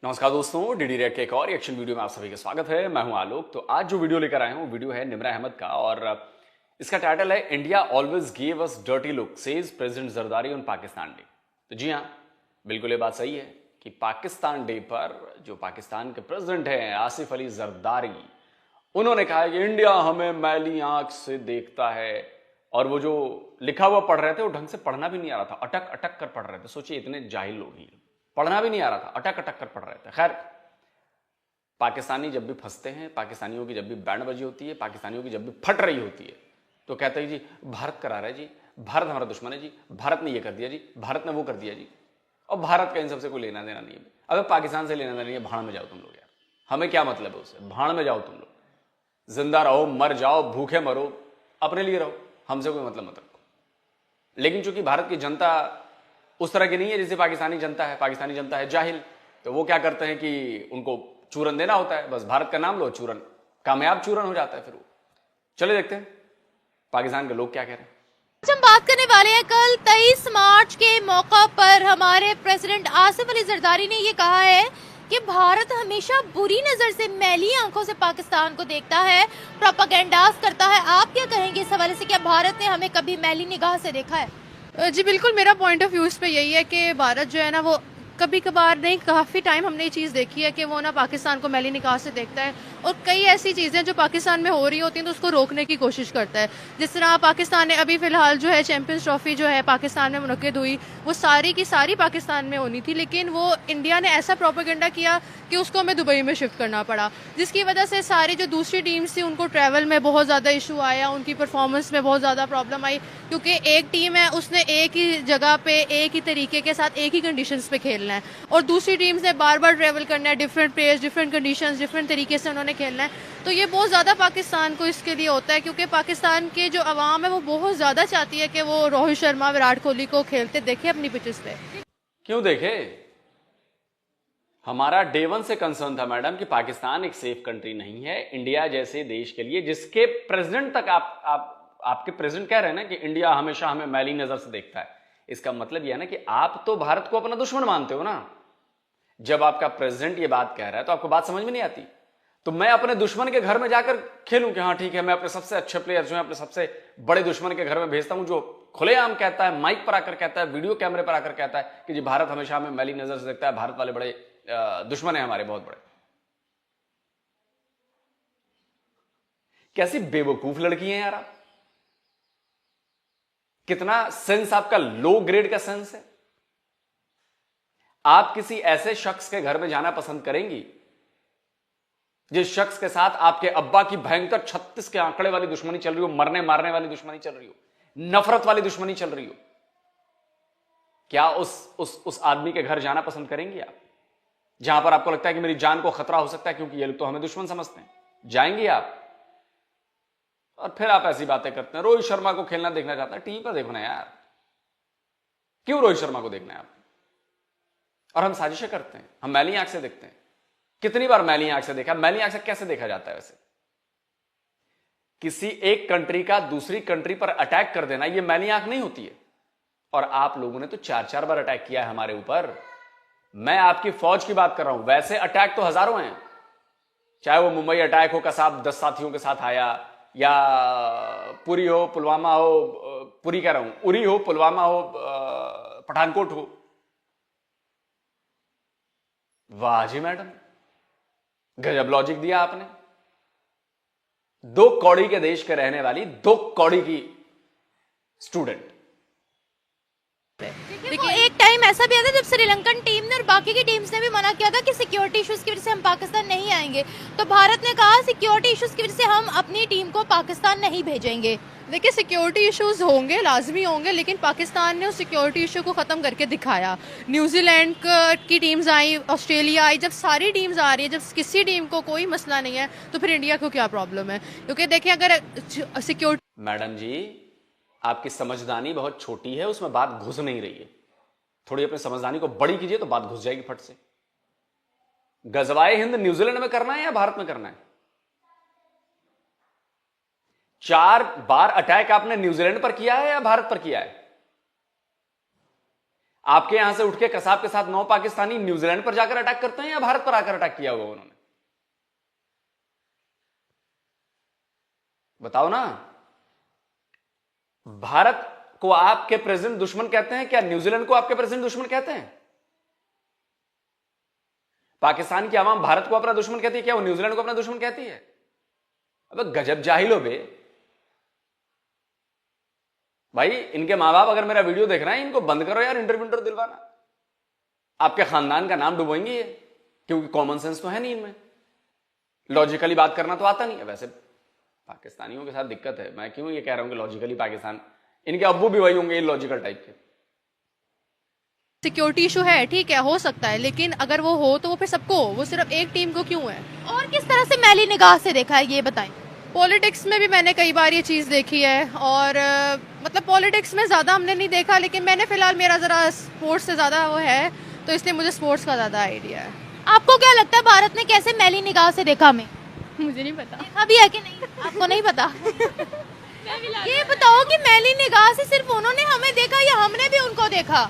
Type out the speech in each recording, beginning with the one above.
नमस्कार दोस्तों, DD red के एक और रिएक्शन वीडियो में आप सभी का स्वागत है। मैं हूं आलोक। तो आज जो वीडियो लेकर आए हूं वीडियो है निमरा अहमद का और इसका टाइटल है India always give us dirty look says president Zardari on Pakistan day. तो जी हां, बिल्कुल ये बात सही है कि पाकिस्तान डे पर जो पाकिस्तान के प्रेसिडेंट हैं आसिफ अली जरदारी, उन्होंने कहा है कि इंडिया हमें मैली आंख से देखता है। और वो जो लिखा हुआ पढ़ रहे थे वो ढंग से पढ़ना भी नहीं आ रहा था, अटक अटक कर पढ़ रहे थे। सोचिए, इतने जाहिल लोग ही, पढ़ना भी नहीं आ रहा था, अटक अटक कर पढ़ रहे थे। खैर, पाकिस्तानी जब भी फंसते हैं, पाकिस्तानियों की जब भी बैंड बजी होती है, पाकिस्तानियों की जब भी फट रही होती है, तो कहते हैं जी भारत करा रहा है जी, भारत हमारा दुश्मन है जी, भारत ने ये कर दिया जी, भारत ने वो कर दिया जी। और भारत का इन सबसे कोई लेना देना नहीं है। अगर पाकिस्तान से लेना देना नहीं है, भाड़ में जाओ तुम लोग यार, हमें क्या मतलब है उससे, भाड़ में जाओ तुम लोग। जिंदा रहो, मर जाओ, भूखे मरो, अपने लिए रहो, हमसे कोई मतलब मत रखो। लेकिन चूंकि भारत की जनता उस तरह की नहीं है जैसे पाकिस्तानी जनता है। पाकिस्तानी जनता है जाहिल, तो वो क्या करते हैं कि उनको चूरन देना होता है, बस भारत का नाम लो, चूरन, कामयाब चूरन हो जाता है फिर वो। चले देखते हैं पाकिस्तान के लोग क्या कह रहे हैं। आज हम बात करने वाले हैं कल 23 मार्च के मौका पर हमारे प्रेसिडेंट आसिफ अली जरदारी ने ये कहा है कि भारत हमेशा बुरी नजर से, मैली आंखों से पाकिस्तान को देखता है, प्रोपागेंडास करता है। आप क्या कहेंगे इस हवाले से? क्या भारत ने हमें कभी मैली निगाह से देखा है? जी बिल्कुल, मेरा पॉइंट ऑफ व्यू इस पे यही है कि भारत जो है ना, वो कभी कभार नहीं, काफ़ी टाइम हमने ये चीज़ देखी है कि वो ना पाकिस्तान को मैली निगाह से देखता है और कई ऐसी चीज़ें जो पाकिस्तान में हो रही होती हैं तो उसको रोकने की कोशिश करता है। जिस तरह पाकिस्तान ने अभी फ़िलहाल जो है चैंपियंस ट्रॉफी जो है पाकिस्तान में मुनक्किद हुई, वो सारी की सारी पाकिस्तान में होनी थी, लेकिन वो इंडिया ने ऐसा प्रोपेगेंडा किया कि उसको हमें दुबई में शिफ्ट करना पड़ा, जिसकी वजह से सारी जो दूसरी टीम्स थी उनको ट्रैवल में बहुत ज़्यादा इशू आया, उनकी परफॉर्मेंस में बहुत ज़्यादा प्रॉब्लम आई। क्योंकि एक टीम है, उसने एक ही जगह पे एक ही तरीके के साथ एक ही कंडीशंस पे खेलना है, और दूसरी टीम्स ने बार बार ट्रैवल करना है, different players, different conditions, different तरीके से उन्होंने खेलना है। तो ये बहुत ज़्यादा पाकिस्तान को इसके लिए होता है, क्योंकि पाकिस्तान के जो अवाम है वो बहुत ज़्यादा चाहती है कि वो रोहित शर्मा, विराट कोहली को खेलते देखे अपनी पिचेस पे। क्यों देखे? हमारा डे वन से कंसर्न था मैडम कि पाकिस्तान एक सेफ कंट्री नहीं है इंडिया जैसे देश के लिए, जिसके प्रेसिडेंट तक आपके प्रेसिडेंट कह रहे हैं ना कि इंडिया हमेशा हमें मैली नजर से देखता है। इसका मतलब यह है ना कि आप तो भारत को अपना दुश्मन मानते हो ना। जब आपका प्रेसिडेंट ये बात कह रहा है तो आपको बात समझ में नहीं आती। तो मैं अपने दुश्मन के घर में जाकर खेलूं कि हाँ ठीक है, मैं अपने सबसे अच्छे प्लेयर जो है अपने सबसे बड़े दुश्मन के घर में भेजता हूं, जो खुलेआम कहता है, माइक पर आकर कहता है, वीडियो कैमरे पर आकर कहता है कि जी भारत हमेशा हमें मैली नजर से देखता है, भारत वाले बड़े दुश्मन है हमारे, बहुत बड़े। कैसी बेवकूफ लड़की हैं यार आप! कितना सेंस आपका लो ग्रेड का सेंस है। आप किसी ऐसे शख्स के घर में जाना पसंद करेंगी जिस शख्स के साथ आपके अब्बा की भयंकर 36 के आंकड़े वाली दुश्मनी चल रही हो, मरने मारने वाली दुश्मनी चल रही हो, नफरत वाली दुश्मनी चल रही हो? क्या उस आदमी के घर जाना पसंद करेंगी आप, जहां पर आपको लगता है कि मेरी जान को खतरा हो सकता है क्योंकि ये लोग तो हमें दुश्मन समझते हैं? जाएंगी आप? और फिर आप ऐसी बातें करते हैं, रोहित शर्मा को खेलना देखना चाहता है, टीवी पर देखो ना यार। क्यों रोहित शर्मा को देखना है आप? और हम साजिशें करते हैं, हम मैली आंख से देखते हैं। कितनी बार मैली आंख से देखा? मैली आंख से कैसे देखा जाता है वैसे? किसी एक कंट्री का दूसरी कंट्री पर अटैक कर देना, यह मैली आंख नहीं होती है। और आप लोगों ने तो 4-4 बार अटैक किया है हमारे ऊपर। मैं आपकी फौज की बात कर रहा हूं, वैसे अटैक तो हजारों हैं। चाहे वो मुंबई अटैक हो, कसाब 10 साथियों के साथ आया, या पुरी हो, पुलवामा हो, पुरी कह रहा हूं, उरी हो, पुलवामा हो, पठानकोट हो। वाह जी मैडम, गजब लॉजिक दिया आपने। 2 कौड़ी के देश के रहने वाली 2 कौड़ी की स्टूडेंट। देखिए, एक टाइम ऐसा भी आता जब श्रीलंकन टीम ने और बाकी की टीम्स ने भी मना किया था कि सिक्योरिटी इश्यूज की वजह से हम पाकिस्तान नहीं आएंगे, तो भारत ने कहा सिक्योरिटी इश्यूज की वजह से हम अपनी टीम को पाकिस्तान नहीं भेजेंगे। देखिए, सिक्योरिटी इश्यूज होंगे, लाजमी होंगे, लेकिन पाकिस्तान ने उस सिक्योरिटी इशू को ख़त्म करके दिखाया। न्यूजीलैंड की टीम्स आई, ऑस्ट्रेलिया आई, जब सारी टीम्स आ रही है, जब किसी टीम को कोई मसला नहीं है, तो फिर इंडिया को क्या प्रॉब्लम है? क्योंकि देखिए, अगर सिक्योरिटी। मैडम जी, आपकी समझदानी बहुत छोटी है, उसमें बात घुस नहीं रही है। थोड़ी अपनी समझदानी को बड़ी कीजिए तो बात घुस जाएगी फट से। गजवाए हिंद न्यूजीलैंड में करना है या भारत में करना है? 4 बार अटैक आपने न्यूजीलैंड पर किया है या भारत पर किया है? आपके यहां से उठ के कसाब के साथ 9 पाकिस्तानी न्यूजीलैंड पर जाकर अटैक करते हैं या भारत पर आकर अटैक किया होगा उन्होंने? बताओ ना। भारत को आपके प्रेसिडेंट दुश्मन कहते हैं क्या न्यूजीलैंड को आपके प्रेसिडेंट दुश्मन कहते हैं? पाकिस्तान की आवाम भारत को अपना दुश्मन कहती है क्या वो न्यूजीलैंड को अपना दुश्मन कहती है? अबे गजब जाहिल हो बे भाई। इनके मां बाप अगर मेरा वीडियो देख रहे हैं इनको बंद करो यार इंटरव्यू दिलवाना। आपके खानदान का नाम डुबोएंगे ये, क्योंकि कॉमन सेंस तो है नहीं इनमें, लॉजिकली बात करना तो आता नहीं है। वैसे पाकिस्तानियों के साथ दिक्कत है, मैं क्यों ये कह रहा हूं कि लॉजिकली पाकिस्तान, इनके अब्बू भी वही होंगे लॉजिकल टाइप के। सिक्योरिटी इशू है, ठीक है, हो सकता है, लेकिन अगर वो हो तो वो फिर सबको हो, वो सिर्फ एक टीम को क्यों है? और किस तरह से मैली निगाह से देखा है ये बताएं। पॉलिटिक्स में भी मैंने कई बार ये चीज़ देखी है, और मतलब पॉलिटिक्स में ज़्यादा हमने नहीं देखा, लेकिन मैंने फिलहाल मेरा ज़रा स्पोर्ट्स से ज़्यादा वो है, तो इसलिए मुझे स्पोर्ट्स का ज़्यादा आइडिया है। आपको क्या लगता है भारत ने कैसे मैली निगाह से देखा हमें? मुझे नहीं पता। देखा भी है कि नहीं? आपको नहीं पता? ये बताओ कि मैली निगाह से सिर्फ उन्होंने हमें देखा या हमने भी उनको देखा?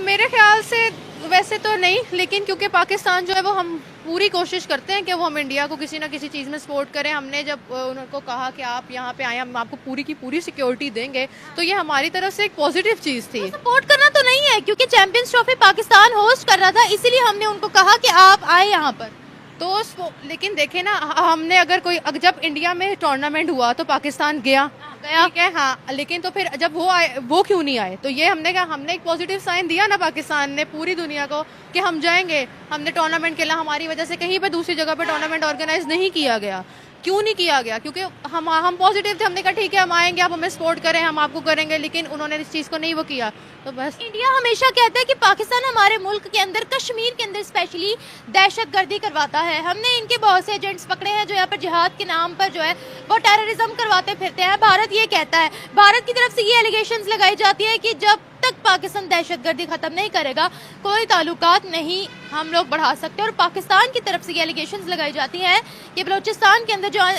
मेरे ख्याल से वैसे तो नहीं, लेकिन क्योंकि पाकिस्तान जो है वो हम पूरी कोशिश करते हैं कि वो हम इंडिया को किसी ना किसी चीज़ में सपोर्ट करें। हमने जब उनको कहा कि आप यहाँ पे आए, हम आपको पूरी की पूरी सिक्योरिटी देंगे, तो ये हमारी तरफ से एक पॉजिटिव चीज़ थी। सपोर्ट करना तो नहीं है, क्योंकि चैंपियंस ट्रॉफी पाकिस्तान होस्ट कर रहा था, इसीलिए हमने उनको कहा कि आप आए यहाँ पर। तो लेकिन देखे ना, हमने अगर जब इंडिया में टूर्नामेंट हुआ तो पाकिस्तान गया, ठीक है, हाँ, लेकिन तो फिर जब वो आए, वो क्यों नहीं आए? तो ये हमने कहा, हमने एक पॉजिटिव साइन दिया ना पाकिस्तान ने पूरी दुनिया को कि हम जाएंगे। हमने टूर्नामेंट खेला, हमारी वजह से कहीं पे दूसरी जगह पे टूर्नामेंट ऑर्गेनाइज नहीं किया गया। क्यों नहीं किया गया? क्योंकि हम पॉजिटिव थे, हमने कहा ठीक है हम आएंगे, आप हमें सपोर्ट करें, हम आपको करेंगे, लेकिन उन्होंने इस चीज़ को नहीं वो किया। तो बस इंडिया हमेशा कहता है कि पाकिस्तान हमारे मुल्क के अंदर, कश्मीर के अंदर स्पेशली दहशतगर्दी करवाता है। हमने इनके बहुत से एजेंट्स पकड़े हैं जो यहाँ पर जिहाद के नाम पर जो है वो टेररिज्म करवाते फिरते हैं। भारत ये कहता है, भारत की तरफ से ये एलिगेशंस लगाई जाती है कि जब तक पाकिस्तान दहशतगर्दी खत्म नहीं करेगा कोई ताल्लुकात नहीं हम लोग बढ़ा सकते। और पाकिस्तान की तरफ से ये एलिगेशंस लगाई जाती हैं कि बलूचिस्तान के अंदर जो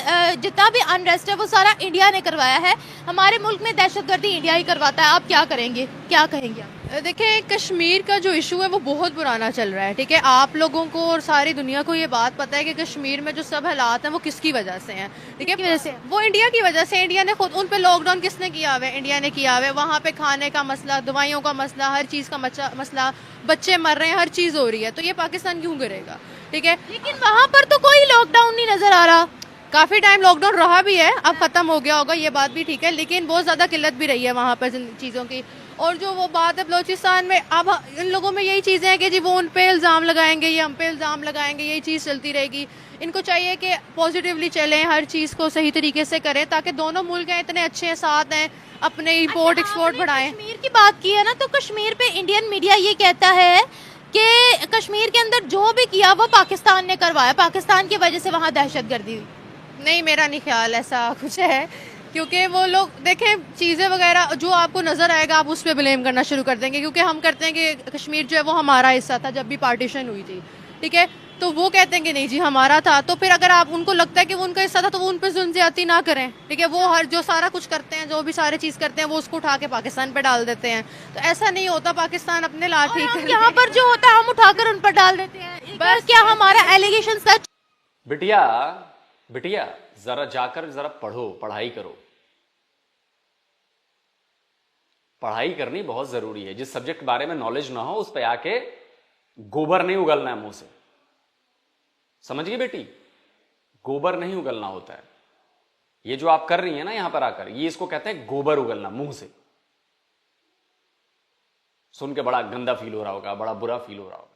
जितना भी अनरेस्ट है वो सारा इंडिया ने करवाया है, हमारे मुल्क में दहशतगर्दी इंडिया ही करवाता है। आप क्या करेंगे, क्या कहेंगे आप? देखिए, कश्मीर का जो इशू है वो बहुत पुराना चल रहा है, ठीक है। आप लोगों को और सारी दुनिया को ये बात पता है कि कश्मीर में जो सब हालात हैं वो किसकी वजह से हैं, ठीक है, वजह से वो इंडिया की वजह से। इंडिया ने खुद, उन पे लॉकडाउन किसने किया हुआ है? इंडिया ने किया हुआ है। वहाँ पे खाने का मसला, दवाइयों का मसला, हर चीज़ का मसला, बच्चे मर रहे हैं, हर चीज़ हो रही है, तो ये पाकिस्तान क्यों करेगा, ठीक है। लेकिन वहाँ पर तो कोई लॉकडाउन नहीं नजर आ रहा। काफ़ी टाइम लॉकडाउन रहा भी है, अब ख़त्म हो गया होगा, ये बात भी ठीक है, लेकिन बहुत ज़्यादा किल्लत भी रही है वहाँ पर चीज़ों की। और जो वो बात है बलूचिस्तान में, अब इन लोगों में यही चीज़ें हैं कि जी वो उन पे इल्ज़ाम लगाएंगे, ये हम पे इल्ज़ाम लगाएंगे, यही चीज़ चलती रहेगी। इनको चाहिए कि पॉजिटिवली चलें, हर चीज़ को सही तरीके से करें, ताकि दोनों मुल्क हैं इतने अच्छे साथ हैं, अपने इम्पोर्ट एक्सपोर्ट बढ़ाएं। कश्मीर की बात की है ना, तो कश्मीर पे इंडियन मीडिया ये कहता है कि कश्मीर के अंदर जो भी किया वो पाकिस्तान ने करवाया, पाकिस्तान की वजह से वहाँ दहशतगर्दी हुई। नहीं, मेरा नहीं ख्याल ऐसा कुछ है, क्योंकि वो लोग देखें चीज़ें वगैरह जो आपको नज़र आएगा आप उस पर ब्लेम करना शुरू कर देंगे, क्योंकि हम करते हैं कि कश्मीर जो है वो हमारा हिस्सा था जब भी पार्टीशन हुई थी, ठीक है, तो वो कहते हैं कि नहीं जी हमारा था। तो फिर अगर आप उनको लगता है कि वो उनका हिस्सा था तो वो उन पर जुल्म ज्यादती ना करें, ठीक है। वो हर जो सारा कुछ करते हैं, जो भी सारी चीज़ करते हैं, वो उसको उठा के पाकिस्तान पे डाल देते हैं। तो ऐसा नहीं होता, पाकिस्तान अपने लाभ ठीक है, यहाँ पर जो होता है हम उठाकर उन पर डाल देते हैं। बस क्या हमारा एलिगेशन सच? बिटिया जरा जाकर जरा पढ़ो, पढ़ाई करो। पढ़ाई करनी बहुत जरूरी है। जिस सब्जेक्ट बारे में नॉलेज ना हो उस पे आके गोबर नहीं उगलना है मुंह से, समझ गई बेटी? गोबर नहीं उगलना होता है। ये जो आप कर रही हैं ना यहां पर आकर, ये इसको कहते हैं गोबर उगलना मुंह से। सुन के बड़ा गंदा फील हो रहा होगा, बड़ा बुरा फील हो रहा होगा।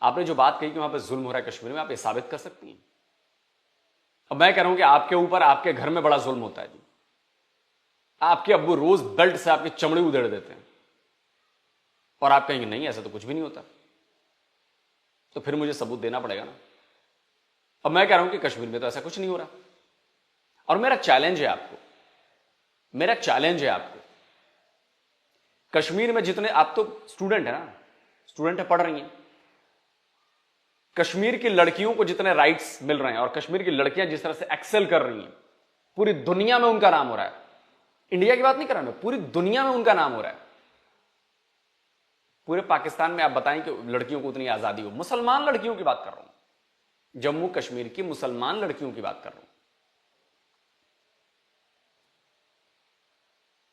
आपने जो बात कही कि वहां पर जुल्म हो रहा है कश्मीर में, आप ये साबित कर सकती हैं? अब मैं कह रहा हूं कि आपके ऊपर, आपके घर में बड़ा जुल्म होता है जी। आपके अब्बू रोज बेल्ट से आपकी चमड़ी उधेड़ देते हैं और आप कहेंगे नहीं ऐसा तो कुछ भी नहीं होता, तो फिर मुझे सबूत देना पड़ेगा ना। अब मैं कह रहा हूं कि कश्मीर में तो ऐसा कुछ नहीं हो रहा, और मेरा चैलेंज है आपको, कश्मीर में जितने, आप तो स्टूडेंट है ना, स्टूडेंट है, पढ़ रही हैं, कश्मीर की लड़कियों को जितने राइट्स मिल रहे हैं और कश्मीर की लड़कियां जिस तरह से एक्सेल कर रही हैं, पूरी दुनिया में उनका नाम हो रहा है। इंडिया की बात नहीं कर रहा मैं, पूरी दुनिया में उनका नाम हो रहा है। पूरे पाकिस्तान में आप बताएं कि लड़कियों को उतनी आजादी हो। मुसलमान लड़कियों की बात कर रहा हूं, जम्मू कश्मीर की मुसलमान लड़कियों की बात कर रहा हूं।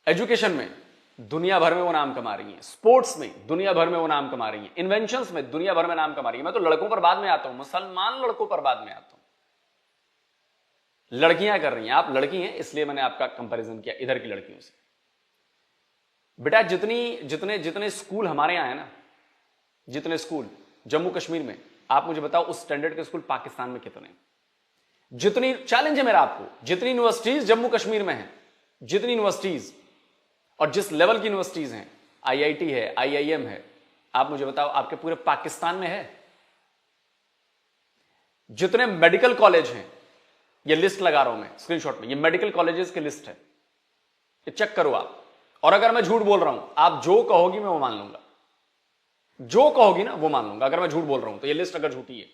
एजुकेशन में दुनिया भर में वो नाम कमा रही हैं, स्पोर्ट्स में दुनिया भर में वो नाम कमा रही हैं, इन्वेंशंस में दुनिया भर में नाम कमा रही हैं। मैं तो लड़कों पर बाद में आता हूं, मुसलमान लड़कों पर बाद में आता हूं। लड़कियां कर रही हैं, आप लड़की हैं इसलिए मैंने आपका कंपैरिजन किया इधर की लड़कियों से। बेटा जितने जितने स्कूल हमारे यहां है ना, जितने स्कूल जम्मू कश्मीर में, आप मुझे बताओ उस स्टैंडर्ड के स्कूल पाकिस्तान में कितने? जितनी चैलेंज है मेरा आपको, जितनी यूनिवर्सिटीज जम्मू कश्मीर में है, जितनी यूनिवर्सिटीज और जिस लेवल की यूनिवर्सिटीज हैं, आईआईटी है, आईआईएम है, आप मुझे बताओ आपके पूरे पाकिस्तान में है? जितने मेडिकल कॉलेज हैं, ये लिस्ट लगा रहा हूं मैं स्क्रीनशॉट में, ये मेडिकल कॉलेजेस की लिस्ट है, ये चेक करो आप। और अगर मैं झूठ बोल रहा हूं, आप जो कहोगी मैं वो मान लूंगा, जो कहोगी ना वो मान लूंगा। अगर मैं झूठ बोल रहा हूं तो ये लिस्ट अगर झूठी है।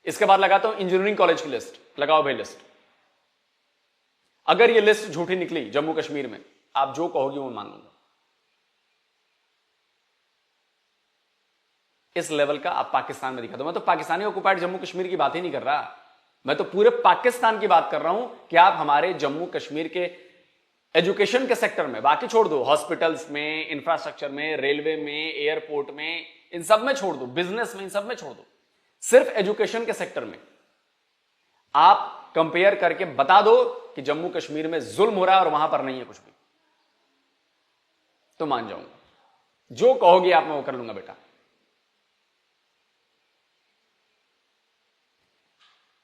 इसके बाद लगाता हूं इंजीनियरिंग कॉलेज की लिस्ट, लगाओ भाई लिस्ट। अगर ये लिस्ट झूठी निकली जम्मू कश्मीर में, आप जो कहोगी वो मान लूंगा। इस लेवल का आप पाकिस्तान में दिखा दो। मैं तो पाकिस्तानी ऑक्युपाइड जम्मू कश्मीर की बात ही नहीं कर रहा, मैं तो पूरे पाकिस्तान की बात कर रहा हूं कि आप हमारे जम्मू कश्मीर के एजुकेशन के सेक्टर में, बाकी छोड़ दो, हॉस्पिटल्स में, इंफ्रास्ट्रक्चर में, रेलवे में, एयरपोर्ट में, इन सब में छोड़ दो, बिजनेस में, इन सब में छोड़ दो, सिर्फ एजुकेशन के सेक्टर में आप कंपेयर करके बता दो कि जम्मू कश्मीर में जुल्म हो रहा है और वहां पर नहीं है कुछ भी, तो मान जाऊंगा। जो कहोगे आप मैं वो कर लूंगा बेटा।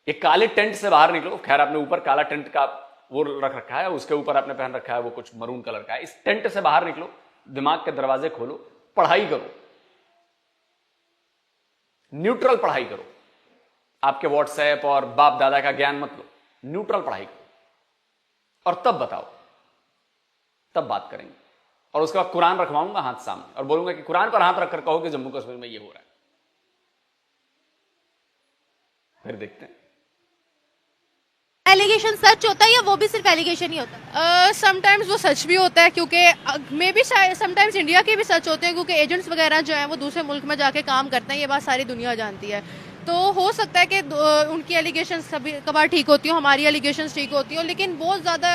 ये काले टेंट से बाहर निकलो। खैर आपने ऊपर काला टेंट का वो रख रखा है, उसके ऊपर आपने पहन रखा है वो कुछ मरून कलर का है। इस टेंट से बाहर निकलो, दिमाग के दरवाजे खोलो, पढ़ाई करो, न्यूट्रल पढ़ाई करो। आपके व्हाट्सएप और बाप दादा का ज्ञान मत लो, न्यूट्रल पढ़ाई करो और तब बताओ, तब बात करेंगे। और उसके बाद कुरान रखवाऊंगा हाथ सामने और बोलूंगा कि कुरान पर हाथ रखकर कहो कि जम्मू कश्मीर में ये हो रहा है, फिर देखते हैं। एलिगेशन सच होता है या वो भी सिर्फ एलिगेशन ही होता है? समटाइम्स वो सच भी होता है, क्योंकि मे बी समटाइम्स इंडिया के भी सच होते हैं, क्योंकि एजेंट्स वगैरह जो हैं वो दूसरे मुल्क में जाके काम करते हैं, ये बात सारी दुनिया जानती है। तो हो सकता है कि उनकी एलिगेशंस कभी कभार ठीक होती हो, हमारी एलिगेशंस ठीक होती हो, लेकिन बहुत ज़्यादा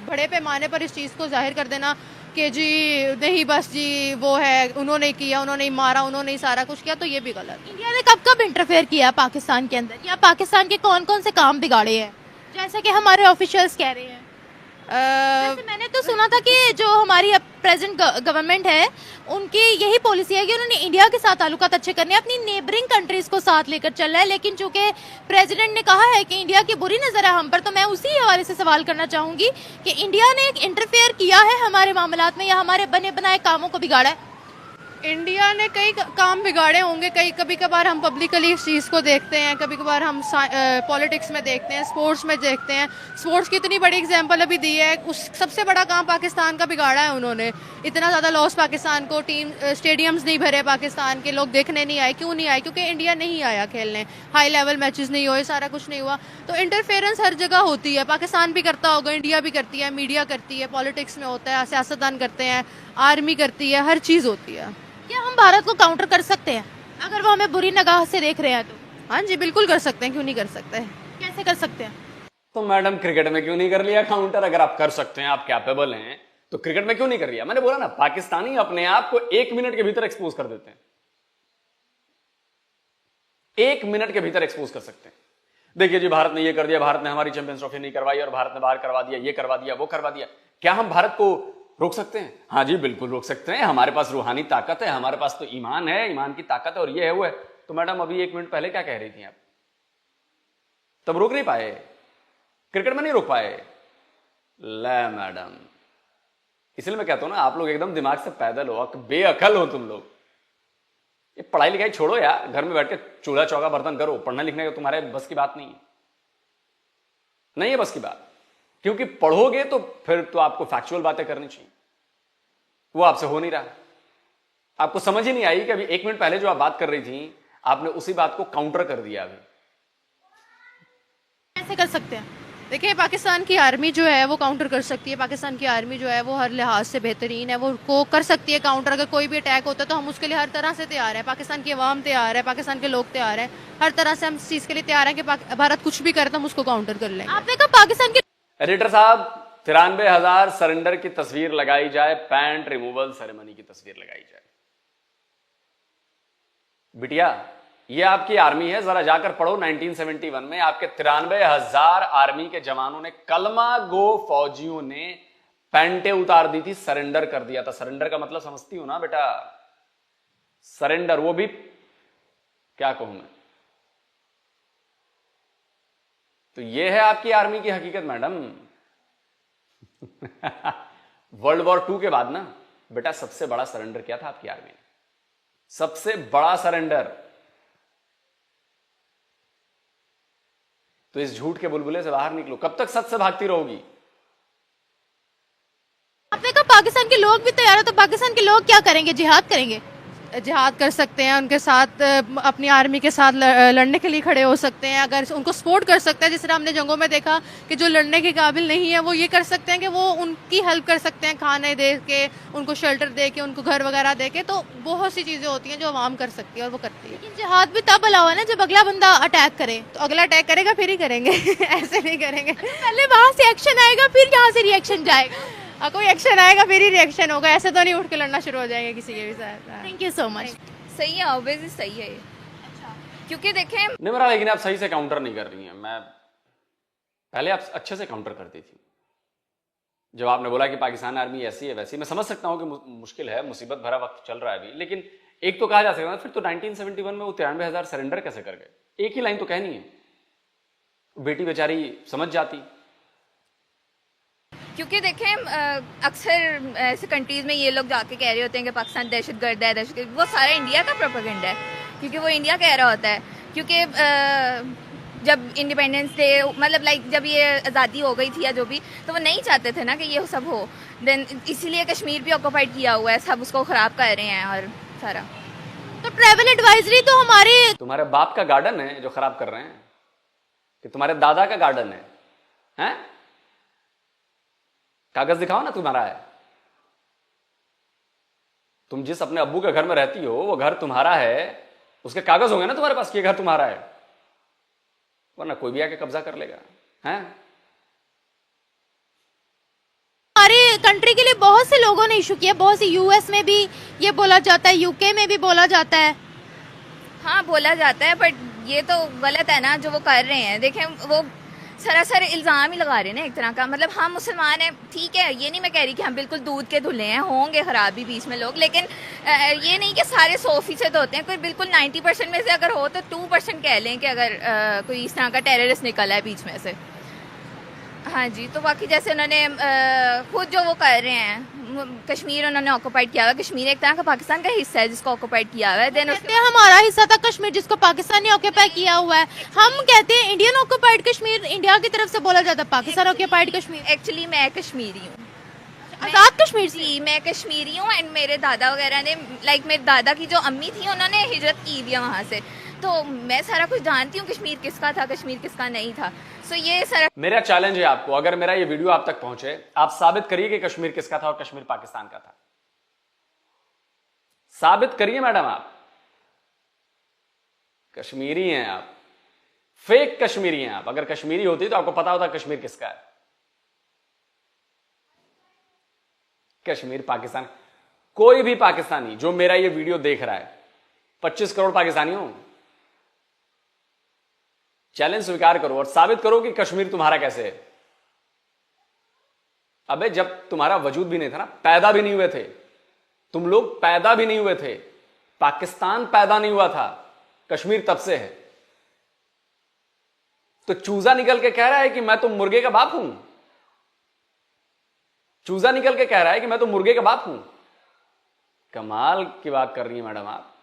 बड़े पैमाने पर इस चीज़ को जाहिर कर देना कि जी नहीं बस जी वो है, उन्होंने किया, उन्होंने ही मारा, उन्होंने ही सारा कुछ किया, तो ये भी गलत है। इंडिया ने कब कब इंटरफेयर किया पाकिस्तान के अंदर, या पाकिस्तान के कौन कौन से काम बिगाड़े हैं, जैसा कि हमारे ऑफिशियल्स कह रहे हैं? वैसे मैंने तो सुना था कि जो हमारी प्रेजेंट गवर्नमेंट है उनकी यही पॉलिसी है कि उन्होंने इंडिया के साथ ताल्लुकात अच्छे करने हैं, अपनी नेबरिंग कंट्रीज को साथ लेकर चल रहा है। लेकिन चूंकि प्रेसिडेंट ने कहा है कि इंडिया की बुरी नजर है हम पर, तो मैं उसी हवाले से सवाल करना चाहूंगी कि इंडिया ने एक इंटरफेयर किया है हमारे मामलात में या हमारे बने बनाए कामों को बिगाड़ा है? इंडिया ने कई काम बिगाड़े होंगे, कभी कभार हम पब्लिकली इस चीज़ को देखते हैं, कभी कभार हम पॉलिटिक्स में देखते हैं, स्पोर्ट्स में देखते हैं। स्पोर्ट्स की इतनी बड़ी एग्जांपल अभी दी है, उस सबसे बड़ा काम पाकिस्तान का बिगाड़ा है उन्होंने। इतना ज़्यादा लॉस पाकिस्तान को, टीम स्टेडियम्स नहीं भरे पाकिस्तान के, लोग देखने नहीं आए। क्यों नहीं आए? क्योंकि इंडिया नहीं आया खेलने, हाई लेवल मैचेस नहीं हुए, सारा कुछ नहीं हुआ। तो इंटरफेरेंस हर जगह होती है, पाकिस्तान भी करता होगा, इंडिया भी करती है, मीडिया करती है, पॉलिटिक्स में होता है, सियासतदान करते हैं, आर्मी करती है, हर चीज़ होती है। क्या हम भारत को काउंटर कर सकते हैं अगर वो हमें बुरी निगाह से देख रहे हैं तो? हाँ जी, बिल्कुल कर सकते हैं, क्यों नहीं कर सकते। कैसे कर सकते हैं? तो मैडम क्रिकेट में क्यों नहीं कर लिया काउंटर? अगर आप कर सकते हैं, आप कैपेबल हैं, तो क्रिकेट में क्यों नहीं कर लिया? मैंने बोला ना, पाकिस्तानी अपने आप को 1 मिनट के भीतर एक्सपोज कर देते हैं, 1 मिनट के भीतर एक्सपोज कर सकते हैं। देखिए जी, भारत ने ये कर दिया, भारत ने हमारी चैंपियंस ट्रॉफी नहीं करवाई और भारत ने बाहर करवा दिया, ये करवा दिया, वो करवा दिया। क्या हम भारत को रोक सकते हैं? हाँ जी, बिल्कुल रोक सकते हैं। हमारे पास रूहानी ताकत है, हमारे पास तो ईमान है, ईमान की ताकत है, और ये है वो है। तो मैडम अभी 1 मिनट पहले क्या कह रही थी आप? तब रोक नहीं पाए, क्रिकेट में नहीं रोक पाए। ले मैडम, इसलिए मैं कहता हूं ना, आप लोग एकदम दिमाग से पैदल हो, बेअकल हो तुम लोग। ये पढ़ाई लिखाई छोड़ो यार, घर में बैठ के चूल्हा चौका बर्तन करो। पढ़ने लिखने का तुम्हारे बस की बात नहीं है, नहीं है बस की बात। क्योंकि पढ़ोगे तो फिर तो आपको फैक्चुअल बातें करनी चाहिए, वो आपसे हो नहीं रहा। आपको समझ ही नहीं आई कि अभी 1 मिनट पहले जो आप बात कर रही थी, आपने उसी बात को काउंटर कर दिया। अभी कैसे कर सकते हैं? देखिए, पाकिस्तान की आर्मी जो है वो काउंटर कर सकती है। पाकिस्तान की आर्मी जो है वो हर लिहाज से बेहतरीन है, वो को कर सकती है काउंटर। अगर कोई भी अटैक होता है तो हम उसके लिए हर तरह से तैयार हैं। पाकिस्तान की आवाम तैयार है, पाकिस्तान के लोग तैयार हैं, हर तरह से हम इस चीज़ के लिए तैयार हैं कि भारत कुछ भी करे तो हम उसको काउंटर कर लेंगे। आपने कहा पाकिस्तान के एडिटर साहब, 93,000 सरेंडर की तस्वीर लगाई जाए, पैंट रिमूवल सेरेमनी की तस्वीर लगाई जाए। बिटिया, ये आपकी आर्मी है, जरा जाकर पढ़ो। 1971 में आपके 93,000 आर्मी के जवानों ने, कलमा गो फौजियों ने पैंटे उतार दी थी, सरेंडर कर दिया था। सरेंडर का मतलब समझती हो ना बेटा? सरेंडर, वो भी क्या कहूं मैं। तो ये है आपकी आर्मी की हकीकत मैडम। वर्ल्ड वॉर 2 के बाद ना बेटा, सबसे बड़ा सरेंडर क्या था आपकी आर्मी ने? सबसे बड़ा सरेंडर। तो इस झूठ के बुलबुले से बाहर निकलो। कब तक सच से भागती रहोगी? आपने कहा पाकिस्तान के लोग भी तैयार है, तो पाकिस्तान के लोग क्या करेंगे? जिहाद करेंगे? जिहाद कर सकते हैं, उनके साथ अपनी आर्मी के साथ लड़ने के लिए खड़े हो सकते हैं। अगर उनको सपोर्ट कर सकते हैं, जिस तरह हमने जंगों में देखा कि जो लड़ने के काबिल नहीं है वो ये कर सकते हैं कि वो उनकी हेल्प कर सकते हैं, खाने दे के, उनको शेल्टर दे के, उनको घर वगैरह दे के। तो बहुत सी चीज़ें होती हैं जो आवाम कर सकती है और वो करती है। लेकिन जिहाद भी तब अलावा है ना जब अगला बंदा अटैक करे। तो अगला अटैक करेगा फिर ही करेंगे। ऐसे नहीं करेंगे। पहले वहां से एक्शन आएगा, फिर यहाँ से रिएक्शन जाएगा। कोई एक्शन आएगा फिर ही रिएक्शन होगा। ऐसे तो नहीं उठ के लड़ना शुरू हो जाएंगे किसी के भी साथ। Thank you so much. सही है, ऑब्वियसली सही है ये। क्योंकि देखें, निमरा, लेकिन आप सही से काउंटर नहीं कर रही हैं। मैं पहले आप अच्छे से काउंटर करती थी। जब आपने बोला कि पाकिस्तान आर्मी ऐसी है वैसी, मैं समझ सकता हूं कि मुश्किल है, मुसीबत भरा वक्त चल रहा है अभी, लेकिन एक तो कहा जा सकता है फिर तो 1971 में वो 93,000 सरेंडर कैसे कर गए? एक ही लाइन तो कहनी है, बेटी बेचारी समझ जाती। क्योंकि देखें, अक्सर ऐसे कंट्रीज में ये लोग जाके कह रहे होते हैं कि पाकिस्तान दहशतगर्द है, दहशतगर्द। वो सारा इंडिया का प्रोपेगेंडा है, क्योंकि वो इंडिया कह रहा होता है। क्योंकि जब इंडिपेंडेंस डे, मतलब लाइक जब ये आज़ादी हो गई थी या जो भी, तो वो नहीं चाहते थे ना कि ये सब हो। देन इसीलिए कश्मीर भी ऑक्यूपाइड किया हुआ है, सब उसको खराब कर रहे हैं और सारा। तो ट्रैवल एडवाइजरी तो हमारे, तुम्हारे बाप का गार्डन है जो खराब कर रहे हैं कि तुम्हारे दादा का गार्डन है? हैं? कागज दिखाओ ना तुम्हारा है। तुम जिस अपने अब्बू के घर में रहती हो वो घर तुम्हारा है, उसके कागज होंगे ना तुम्हारे पास कि ये घर तुम्हारा है, वरना कोई भी आके कब्जा कर लेगा। हैं? हमारे कंट्री के लिए बहुत से लोगों ने इशू किया, बहुत सी यूएस में भी ये बोला जाता है, यूके में भी बोला जाता है। हाँ, बोला जाता है, बट ये तो गलत है ना जो वो कर रहे हैं। देखें, वो सरासर इल्ज़ाम ही लगा रहे हैं ना एक तरह का। मतलब हम मुसलमान हैं, ठीक है, ये नहीं मैं कह रही कि हम बिल्कुल दूध के धुले हैं, होंगे खराबी बीच में लोग, लेकिन ये नहीं कि सारे 100% होते हैं। कोई बिल्कुल 90% में से अगर हो तो 2% कह लें कि अगर कोई इस तरह का टेररिस्ट निकला है बीच में से। हाँ जी, तो बाकी जैसे उन्होंने खुद जो वो कर रहे हैं, कश्मीर उन्होंने ऑक्यूपाइड किया हुआ है। कश्मीर एक तरह का पाकिस्तान का हिस्सा है जिसको ऑक्यूपाइड किया हुआ है। देन कहते हैं हमारा हिस्सा था कश्मीर जिसको पाकिस्तान ने ऑक्यूपाई किया हुआ है। हम कहते हैं इंडियन ऑक्यूपाइड कश्मीर, इंडिया की तरफ से बोला जाता है पाकिस्तान ऑक्यूपाइड कश्मीर। एक्चुअली मैं कश्मीरी हूँ, आजाद कश्मीर से। जी, मैं कश्मीरी हूँ। एंड मेरे दादा वगैरह ने, लाइक मेरे दादा की जो अम्मी थी उन्होंने हिजरत की भी है वहाँ से, तो मैं सारा कुछ जानती हूँ कश्मीर किसका था, कश्मीर किसका नहीं था। सो ये सारा मेरा चैलेंज है आपको, अगर मेरा ये वीडियो आप तक पहुंचे, आप साबित करिए कि कश्मीर किसका था और कश्मीर पाकिस्तान का था। साबित करिए मैडम, आप कश्मीरी हैं, आप फेक कश्मीरी हैं। आप अगर कश्मीरी होती तो आपको पता होता कश्मीर किसका है। कश्मीर पाकिस्तान, कोई भी पाकिस्तानी जो मेरा ये वीडियो देख रहा है, 25 करोड़ पाकिस्तानियों, चैलेंज स्वीकार करो और साबित करो कि कश्मीर तुम्हारा कैसे है। अबे जब तुम्हारा वजूद भी नहीं था ना, पैदा भी नहीं हुए थे तुम लोग, पैदा भी नहीं हुए थे, पाकिस्तान पैदा नहीं हुआ था, कश्मीर तब से है। तो चूजा निकल के कह रहा है कि मैं तो मुर्गे का बाप हूं। चूजा निकल के कह रहा है कि मैं तो मुर्गे का बाप हूं। कमाल की बात कर रही है मैडम आप।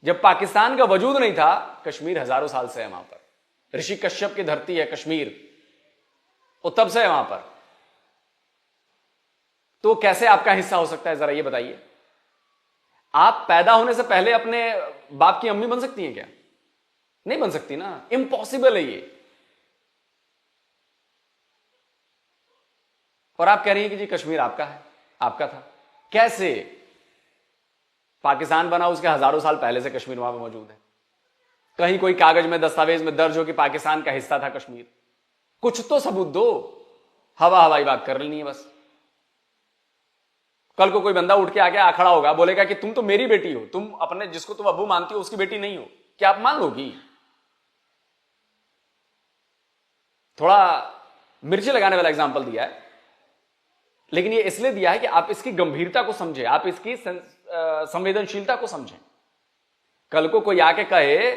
जब पाकिस्तान का वजूद नहीं था, कश्मीर हजारों साल से है वहां पर, ऋषि कश्यप की धरती है कश्मीर, वो तब से है वहां पर। तो कैसे आपका हिस्सा हो सकता है, जरा ये बताइए। आप पैदा होने से पहले अपने बाप की अम्मी बन सकती हैं क्या? नहीं बन सकती ना, इम्पॉसिबल है ये। और आप कह रही हैं कि जी कश्मीर आपका है, आपका था। कैसे? पाकिस्तान बना उसके हजारों साल पहले से कश्मीर वहां पर मौजूद है। कहीं कोई कागज में, दस्तावेज में दर्ज हो कि पाकिस्तान का हिस्सा था कश्मीर। कुछ तो सबूत दो, हवा हवाई बात कर लेनी है बस। कल को कोई बंदा उठ के आके खड़ा होगा, बोलेगा कि तुम तो मेरी बेटी हो, तुम अपने जिसको तुम अब्बू मानती हो उसकी बेटी नहीं हो, क्या आप मान लोगी? थोड़ा मिर्ची लगाने वाला एग्जाम्पल दिया है, लेकिन ये इसलिए दिया है कि आप इसकी गंभीरता को समझें, आप इसकी संवेदनशीलता को समझें। कल को कोई आके कहे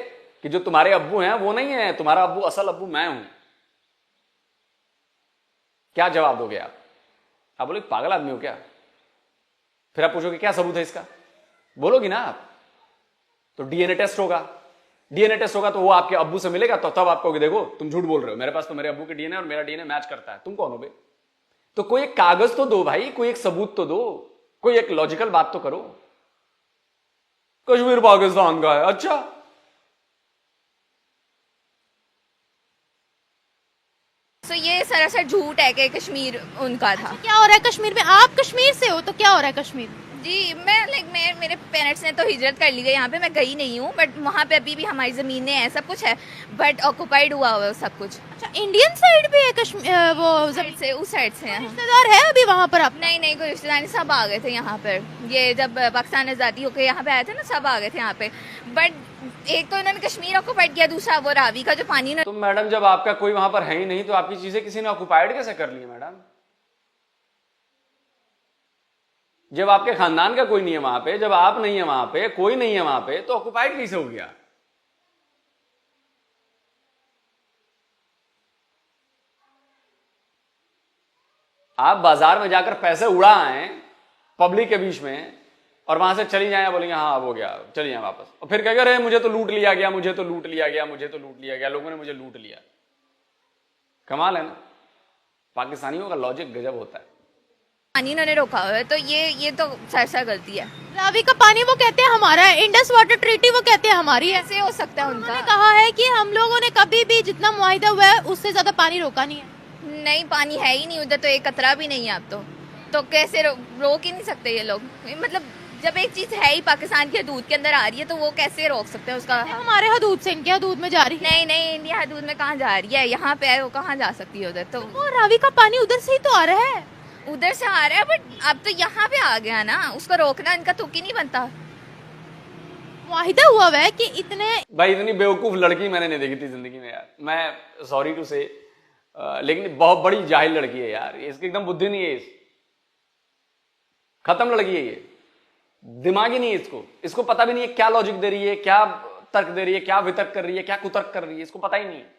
कि जो तुम्हारे अब्बू हैं वो नहीं है, तुम्हारा अब्बू, असल अब्बू मैं हूं, क्या जवाब दोगे आप? आप बोले पागल आदमी हो क्या? फिर आप पूछोगे क्या सबूत है इसका? बोलोगी ना आप। तो डीएनए टेस्ट होगा, डीएनए टेस्ट होगा तो वो आपके अब्बू से मिलेगा, तो तब आप कहोगे देखो तुम झूठ बोल रहे हो, मेरे पास तो मेरे अब्बू के डीएनए और मेरा डीएनए मैच करता है। तुम कौन हो बे? तो कोई एक कागज तो दो भाई, कोई एक सबूत तो दो, कोई एक लॉजिकल बात तो करो। कश्मीर पाकिस्तान का है, अच्छा तो ये सरासर झूठ है कि कश्मीर उनका था। क्या हो रहा है कश्मीर में? आप कश्मीर से हो तो क्या हो रहा है कश्मीर? जी मैं मेरे पेरेंट्स ने तो हिजरत कर ली है यहाँ पे, मैं गई नहीं हूँ, बट वहाँ पे अभी भी हमारी ज़मीनें हैं, सब कुछ है, बट ऑक्युपाइड हुआ हुआ है सब कुछ। अच्छा, इंडियन साइड भी है कश्मीर, वो साइड से, उस साइड से हैं। रिश्तेदार है अभी वहां पर? आप नहीं कोई रिश्तेदार नहीं, सब आ गए थे यहाँ पर। ये जब पाकिस्तान आज़ादी होकर यहाँ पे आए थे ना, सब आ गए थे यहाँ पे। बट एक तो इन्होंने कश्मीर ऑक्युपाइड किया, दूसरा वो रावी का जो पानी। तो मैडम जब आपका कोई वहां पर है ही नहीं तो आपकी चीजें किसी ने ऑक्युपाइड कैसे कर ली है मैडम? जब आपके खानदान का कोई नहीं है वहां पे, जब आप नहीं है वहां पे, कोई नहीं है वहां पे, तो ऑक्युपाइड कैसे हो गया? आप बाजार में जाकर पैसे उड़ा आए पब्लिक के बीच में और वहां से चली जाए, बोलेंगे हाँ अब हो गया, चली जाए वापस, और फिर कहेंगे अरे मुझे तो लूट लिया गया, मुझे तो लूट लिया गया, मुझे तो लूट लिया गया, लोगों ने मुझे लूट लिया। कमाल है ना, पाकिस्तानियों का लॉजिक गजब होता है। पानी इन्होंने रोका हुआ है, तो ये तो सरसा गलती है। रावी का पानी वो कहते हैं हमारा है, इंडस वाटर ट्रीटी वो कहते हैं हमारी है। कैसे हो सकता है उनका? उन्होंने कहा है कि हम लोगों ने कभी भी जितना मुआहिदा हुआ है उससे ज्यादा पानी रोका नहीं है। नहीं, पानी है ही नहीं उधर, तो एक कतरा भी नहीं है अब तो कैसे रोक ही नहीं सकते ये लोग? मतलब जब एक चीज है ही पाकिस्तान के हदूद के अंदर आ रही है तो वो कैसे रोक सकते हैं उसका? हमारे हदूद से इनके हदूद में जा रही है। नहीं इंडिया हदूद में कहाँ जा रही है? यहाँ पे है, वो कहाँ जा सकती है उधर? तो वो रावी का पानी उधर से ही तो आ रहा है, उधर से आ रहा है, बट अब तो यहाँ पे आ गया ना, उसको रोकना इनका तुक ही नहीं बनता। मुआहिदा हुआ है कि इतने भाई इतनी बेवकूफ लड़की मैंने नहीं देखी थी जिंदगी में यार, मैं सॉरी टू से, लेकिन बहुत बड़ी जाहिल लड़की है यार, इसकी एकदम बुद्धि नहीं है, खत्म लड़की है ये, दिमाग ही नहीं है इसको पता भी नहीं है क्या लॉजिक दे रही है, क्या तर्क दे रही है, क्या वितर्क कर रही है, क्या कुतर्क कर रही है, इसको पता ही नहीं है।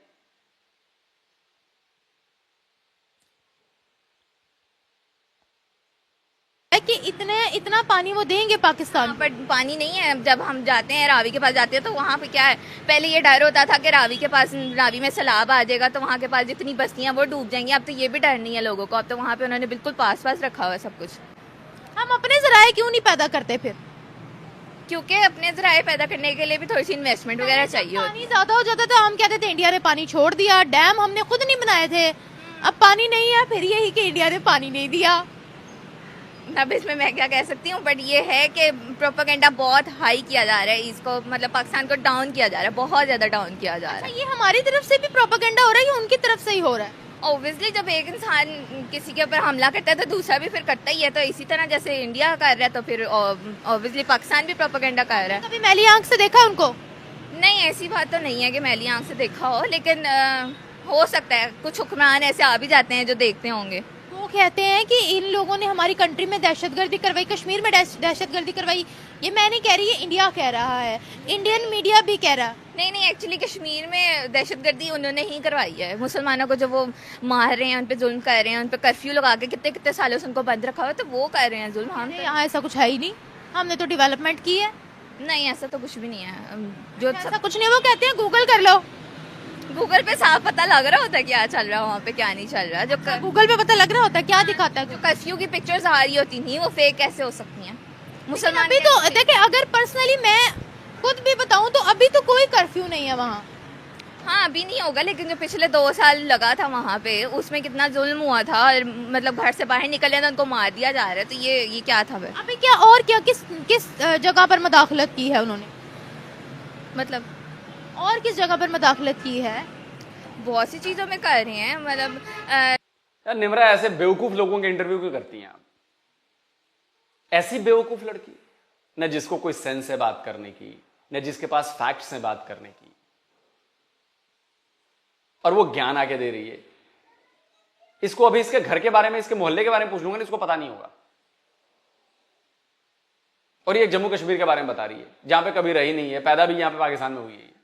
कि इतना पानी वो देंगे पाकिस्तान, बट पानी नहीं है। जब हम जाते हैं रावी के पास जाते हैं तो वहाँ पे क्या है, पहले ये डर होता था कि रावी में सैलाब आ जाएगा तो वहाँ के पास जितनी बस्तियां वो डूब जाएंगी। अब तो ये भी डर नहीं है लोगों को, अब तो वहाँ पे उन्होंने बिल्कुल पास रखा हुआ है सब कुछ। हम अपने जराए क्यों नहीं पैदा करते फिर? क्योंकि अपने जराए पैदा करने के लिए भी थोड़ी सी इन्वेस्टमेंट वगैरह चाहिए। पानी ज्यादा हो जाता था, हम कहते थे इंडिया ने पानी छोड़ दिया, डैम हमने खुद नहीं बनाए थे, अब पानी नहीं है फिर यही कि इंडिया ने पानी नहीं दिया। अब इसमें मैं क्या कह सकती हूँ, बट ये है कि प्रोपेगेंडा बहुत हाई किया जा रहा है, इसको मतलब पाकिस्तान को डाउन किया जा रहा है, बहुत ज्यादा डाउन किया जा रहा है। ये हमारी तरफ से भी प्रोपेगेंडा हो रहा है या उनकी तरफ से ही हो रहा है? ऑब्वियसली जब एक इंसान किसी के ऊपर हमला करता है तो दूसरा भी फिर करता ही है, तो इसी तरह जैसे इंडिया कर रहा है तो फिर ऑब्वियसली पाकिस्तान भी प्रोपेगेंडा कर रहा है। कभी मैली आंख से देखा उनको? नहीं, ऐसी बात तो नहीं है कि मैली आंख से देखा हो, लेकिन हो सकता है कुछ हुक्मरान ऐसे आ भी जाते हैं जो देखते होंगे। वो कहते हैं कि इन लोगों ने हमारी कंट्री में दहशतगर्दी करवाई, कश्मीर में दहशतगर्दी करवाई। ये मैं नहीं कह रही, ये इंडिया कह रहा है, इंडियन मीडिया भी कह रहा। नहीं, एक्चुअली कश्मीर में दहशतगर्दी उन्होंने ही करवाई है। मुसलमानों को जो वो मार रहे हैं, उन पे जुल्म कर रहे हैं, उन पे कर्फ्यू लगा के कितने सालों से उनको बंद रखा हुआ है, तो वो कर रहे हैं जुल्म। हम यहाँ ऐसा कुछ है ही नहीं, हमने तो डेवलपमेंट की है। नहीं, ऐसा तो कुछ भी नहीं है, जो ऐसा कुछ नहीं। वो कहते हैं गूगल कर लो, गूगल पे साफ पता लग रहा होता है क्या चल रहा है वहाँ पे, क्या नहीं चल रहा है। जो गूगल पे पता लग रहा होता है, क्या दिखाता है? जो कर्फ्यू की पिक्चर्स आ रही होती थी वो फेक कैसे हो सकती हैं? मुसलमान अभी तो देखिए, अगर पर्सनली मैं खुद भी बताऊं तो अभी तो कोई कर्फ्यू नहीं है वहाँ। हाँ अभी नहीं होगा, लेकिन जो पिछले 2 साल लगा था वहाँ पे उसमें कितना जुल्म हुआ था, और मतलब घर से बाहर निकले तो उनको मार दिया जा रहा है, तो ये क्या था फिर? अभी क्या और क्या किस किस जगह पर मुदाखलत की है उन्होंने? मतलब और किस जगह पर मुदाखलत की है? बहुत सी चीज़ों में कर रहे हैं, मतलब यार निम्रा ऐसे बेवकूफ लोगों के इंटरव्यू क्यों करती हैं आप? ऐसी बेवकूफ लड़की न जिसको कोई सेंस है बात करने की, न जिसके पास फैक्ट्स हैं बात करने की, और वो ज्ञान आके दे रही है। इसको अभी इसके घर के बारे में, इसके मोहल्ले के बारे में पूछ लूंगा, इसको पता नहीं होगा। और ये जम्मू कश्मीर के बारे में बता रही है जहां पे कभी रही नहीं है, पैदा भी यहां पे पाकिस्तान में हुई है।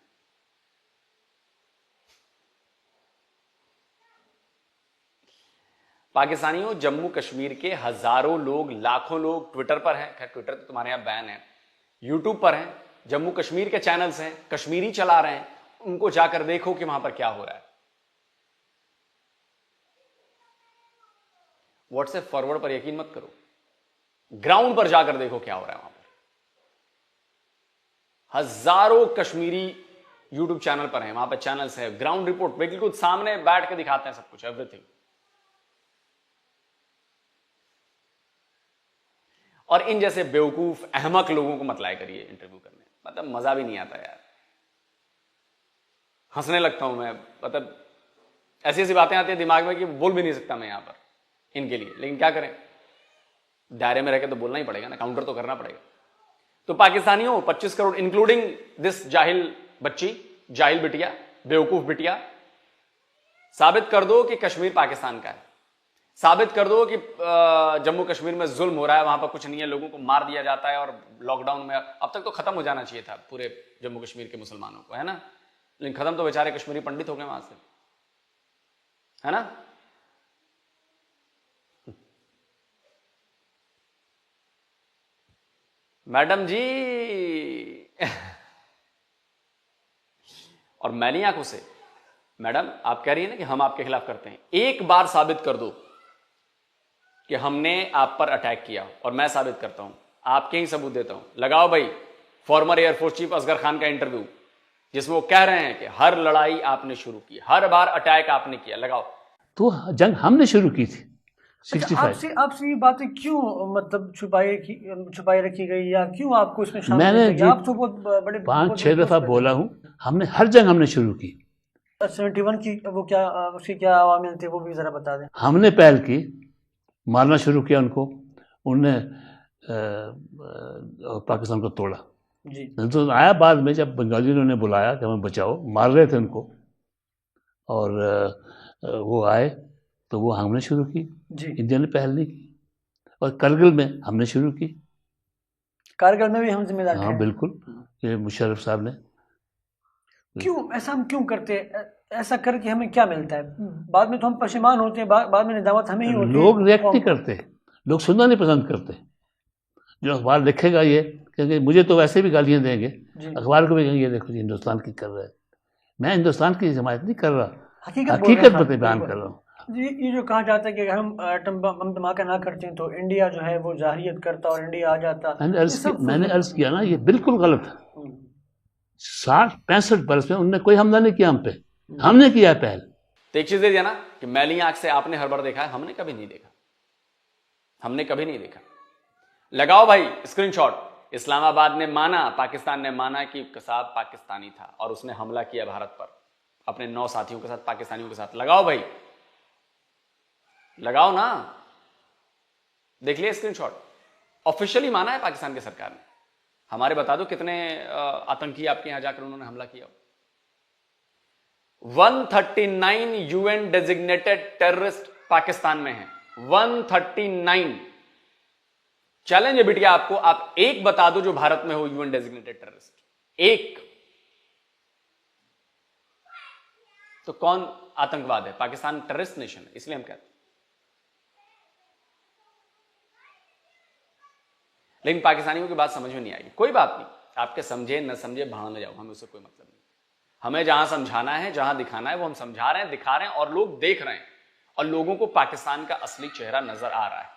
पाकिस्तानियों, जम्मू कश्मीर के हजारों लोग, लाखों लोग ट्विटर पर हैं। खैर ट्विटर तो तुम्हारे यहां बैन है, यूट्यूब पर हैं, जम्मू कश्मीर के चैनल्स हैं, कश्मीरी चला रहे हैं। उनको जाकर देखो कि वहां पर क्या हो रहा है। व्हाट्सएप फॉरवर्ड पर यकीन मत करो, ग्राउंड पर जाकर देखो क्या हो रहा है वहां पर। हजारों कश्मीरी यूट्यूब चैनल पर हैं, वहां पर चैनल्स है, ग्राउंड रिपोर्ट बिल्कुल सामने बैठ के दिखाते हैं सब कुछ, एवरीथिंग। और इन जैसे बेवकूफ अहमक लोगों को मत लाया करिए इंटरव्यू करने, मतलब मजा भी नहीं आता यार, हंसने लगता हूं मैं। मतलब ऐसी ऐसी बातें आती हैं दिमाग में कि बोल भी नहीं सकता मैं यहां पर इनके लिए, लेकिन क्या करें, दायरे में रहकर तो बोलना ही पड़ेगा ना, काउंटर तो करना पड़ेगा। तो पाकिस्तानियों, 25 करोड़ इंक्लूडिंग दिस जाहिल बच्ची, जाहिल बिटिया, बेवकूफ बिटिया, साबित कर दो कि कश्मीर पाकिस्तान का है। साबित कर दो कि जम्मू कश्मीर में जुल्म हो रहा है, वहां पर कुछ नहीं है, लोगों को मार दिया जाता है, और लॉकडाउन में अब तक तो खत्म हो जाना चाहिए था पूरे जम्मू कश्मीर के मुसलमानों को, है ना, लेकिन खत्म तो बेचारे कश्मीरी पंडित हो गए वहां से, है ना। मैडम जी और मैंने आंखों से, मैडम आप कह रही है ना कि हम आपके खिलाफ करते हैं, एक बार साबित कर दो कि हमने आप पर अटैक किया, और मैं साबित करता हूं, आपके ही सबूत देता हूं। लगाओ भाई former air force chief Asghar Khan का इंटरव्यू, जिसमें वो कह रहे हैं कि हर लड़ाई आपने शुरू की, हर बार अटैक आपने किया। लगाओ। तो जंग हमने शुरू की थी 65। आपसे ये बातें क्यों मतलब छुपाई रखी गई, या क्यों आपको इसमें शामिल मैंने किया गया? आप तो बहुत बड़े 5-6 दफा बोला हूं, हमने हर जंग हमने शुरू की। 71 की वो क्या, उसकी क्या अवामिल थे, वो भी जरा बता दें। हमने पहल की, मारना शुरू किया उनको, उनने पाकिस्तान को तोड़ा जी। तो आया बाद में, जब बंगालियों ने उन्हें बुलाया कि हमें बचाओ, मार रहे थे उनको, और वो आए तो वो हमने शुरू की जी। इंडिया ने पहल नहीं की। और करगिल में हमने शुरू की, कारगिल में भी हम जिम्मेदार हाँ थे। बिल्कुल, ये मुशर्रफ साहब ने। क्यों ऐसा हम क्यों करते हैं? ऐसा करके हमें क्या मिलता है? बाद में तो हम पशेमान होते हैं, बाद में निदामत हमें ही होती है। लोग रिएक्ट नहीं करते, लोग सुनना नहीं पसंद करते। जो अखबार लिखेगा ये क्योंकि मुझे तो वैसे भी गालियां देंगे, अखबार को भी कहेंगे देखो जी हिंदुस्तान की कर रहा है। मैं हिंदुस्तान की हिमायत नहीं कर रहा, हकीकत पर बयान कर रहा हूँ। ये जो कहा जाता है कि अगर हम एटम बम धमाका ना करते हैं तो इंडिया जो है वो जाहिरियत करता और इंडिया आ जाता। मैंने अर्ज किया ना, ये बिल्कुल गलत है। 60-65 बरस में उनने कोई हमला नहीं किया हम पे, हमने किया पहल। तो एक चीज दे दिया ना कि मैली आंख से आपने हर बार देखा है, हमने कभी नहीं देखा, हमने कभी नहीं देखा। लगाओ भाई स्क्रीनशॉट। इस्लामाबाद ने माना, पाकिस्तान ने माना कि कसाब पाकिस्तानी था और उसने हमला किया भारत पर अपने 9 साथियों के साथ, पाकिस्तानियों के साथ। लगाओ भाई, लगाओ ना, देख लिया स्क्रीनशॉट। ऑफिशियली माना है पाकिस्तान की सरकार ने। हमारे बता दो कितने आतंकी आपके यहां जाकर उन्होंने हमला किया। 139 यूएन डेजिग्नेटेड टेररिस्ट पाकिस्तान में हैं, 139। चैलेंज है बिटिया आपको, आप एक बता दो जो भारत में हो यूएन डेजिग्नेटेड टेररिस्ट, एक। तो कौन आतंकवाद है? पाकिस्तान टेररिस्ट नेशन है, इसलिए हम कहते हैं। लेकिन पाकिस्तानियों की बात समझ में नहीं आएगी, कोई बात नहीं, आपके समझे न समझे भाड़ में जाओ, हमें उससे कोई मतलब नहीं। हमें जहां समझाना है, जहां दिखाना है, वो हम समझा रहे हैं, दिखा रहे हैं, और लोग देख रहे हैं, और लोगों को पाकिस्तान का असली चेहरा नजर आ रहा है।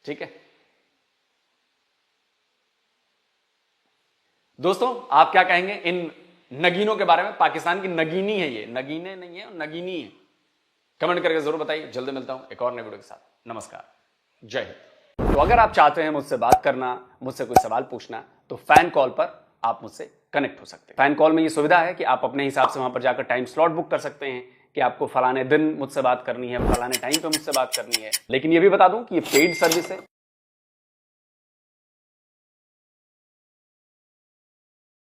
ठीक है दोस्तों, आप क्या कहेंगे इन नगीनों के बारे में। पाकिस्तान की नगीनी है ये, नगीने नहीं है, नगीनी है। कमेंट करके जरूर बताइए। जल्दी मिलता हूं एक और नए वीडियो के साथ। नमस्कार, जय हिंद। तो अगर आप चाहते हैं मुझसे बात करना, मुझसे कोई सवाल पूछना, तो फैन कॉल पर आप मुझसे कनेक्ट हो सकते हैं। फैन कॉल में ये सुविधा है कि आप अपने हिसाब से वहां पर जाकर टाइम स्लॉट बुक कर सकते हैं कि आपको फलाने दिन मुझसे बात करनी है, फलाने टाइम पे मुझसे बात करनी है। लेकिन ये भी बता दूं कि ये पेड सर्विस है।